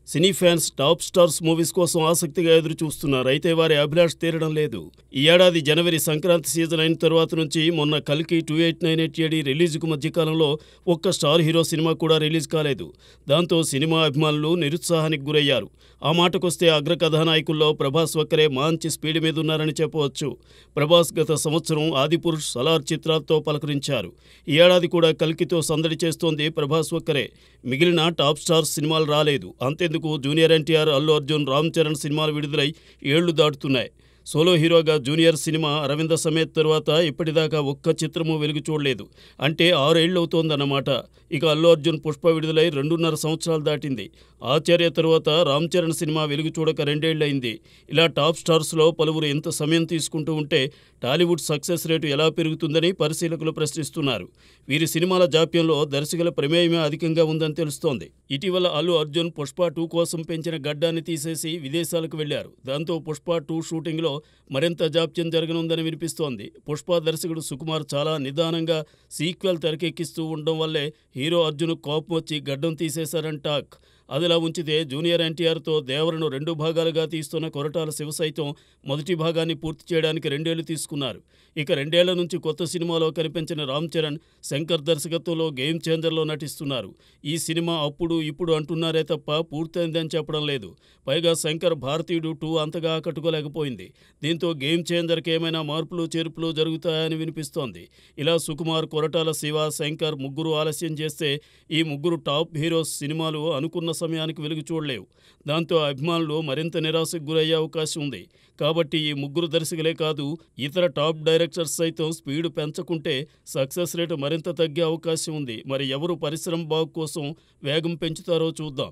సినీ fans top stars movies కోసం ఆసక్తిగా ఎదురు చూస్తున్నారు. అయితే వారి అభిలాష తీరడం లేదు. ఈ ఏడాది జనవరి సంక్రాంతి సీజన్ అయిన తర్వాత నుంచి మొన్న కల్కి 2898 రిలీజ్కు మధ్యకాలంలో ఒక్క స్టార్ హీరో సినిమా కూడా రిలీజ్ కాలేదు. దాంతో సినిమా అభిమానులు నిరుత్సాహానికి గురయ్యారు. ఆ మాటకొస్తే అగ్ర కథానాయకుల్లో ప్రభాస్ ఒక్కరే మంచి స్పీడ్ మీద ఉన్నారని చెప్పవచ్చు. ప్రభాస్ గత సంవత్సరం ఆదిపురుష్, సలార్ చిత్రాలతో పలకరించారు. ఈ ఏడాది కూడా కల్కితో సందడి చేస్తోంది ప్రభాస్ ఒక్కరే. మిగిలిన టాప్ స్టార్స్ సినిమాలు రాలేదు. అంతెందుకు జూనియర్ ఎన్టీఆర్, అల్లు అర్జున్, రామ్ చరణ్ సినిమాలు విడుదలై ఏళ్లు దాటుతున్నాయి. సోలో హీరోగా జూనియర్ సినిమా అరవింద సమేత్ తరువాత ఇప్పటిదాకా ఒక్క చిత్రమూ వెలుగు చూడలేదు. అంటే 6 ఏళ్లవుతోందన్నమాట. ఇక అల్లు అర్జున్ పుష్ప విడుదలై 2.5 సంవత్సరాలు దాటింది. ఆచార్య తరువాత రామ్ చరణ్ సినిమా వెలుగు చూడక 2 ఏళ్లయింది. ఇలా టాప్ స్టార్స్లో పలువురు ఇంత సమయం తీసుకుంటూ ఉంటే టాలీవుడ్ సక్సెస్ రేటు ఎలా పెరుగుతుందని పరిశీలకులు ప్రశ్నిస్తున్నారు. వీరి సినిమాల జాప్యంలో దర్శకుల ప్రమేయమే అధికంగా ఉందని తెలుస్తోంది. ఇటీవల అల్లు అర్జున్ పుష్ప 2 కోసం పెంచిన గడ్డాన్ని తీసేసి విదేశాలకు వెళ్లారు. దాంతో పుష్ప 2 షూటింగ్లో మరింత జాప్యం జరగనుందని వినిపిస్తోంది. పుష్ప దర్శకుడు సుకుమార్ చాలా నిదానంగా సీక్వెల్ తెరకెక్కిస్తూ ఉండడం వల్లే హీరో అర్జున్ కోపం వచ్చి గడ్డం తీసేశారని టాక్. అదిలా ఉంచితే జూనియర్ ఎన్టీఆర్తో దేవరను 2 భాగాలుగా తీస్తున్న కొరటాల శివ సైతం మొదటి భాగాన్ని పూర్తి చేయడానికి 2 ఏళ్లు తీసుకున్నారు. ఇక 2 ఏళ్ల నుంచి కొత్త సినిమాలో కనిపించిన రామ్ చరణ్ శంకర్ దర్శకత్వంలో గేమ్ చేంజర్లో నటిస్తున్నారు. ఈ సినిమా అప్పుడు ఇప్పుడు అంటున్నారే తప్ప పూర్తయిందని చెప్పడం లేదు. పైగా శంకర్ భారతీయుడు 2 అంతగా ఆకట్టుకోలేకపోయింది. దీంతో గేమ్ చేంజర్కి ఏమైనా మార్పులు చేర్పులు జరుగుతాయని వినిపిస్తోంది. ఇలా సుకుమార్, కొరటాల శివ, శంకర్ ముగ్గురు ఆలస్యం చేస్తే ఈ ముగ్గురు టాప్ హీరోస్ సినిమాలు అనుకున్న సమయానికి వెలుగు చూడలేవు. దాంతో అభిమానులు మరింత నిరాశకు గురయ్యే అవకాశం ఉంది. కాబట్టి ఈ ముగ్గురు దర్శకులే కాదు, ఇతర టాప్ డైరెక్టర్స్ సైతం స్పీడ్ పెంచకుంటే సక్సెస్ రేటు మరింత తగ్గే అవకాశం ఉంది. మరి ఎవరు పరిశ్రమ బాగు కోసం వేగం పెంచుతారో చూద్దాం.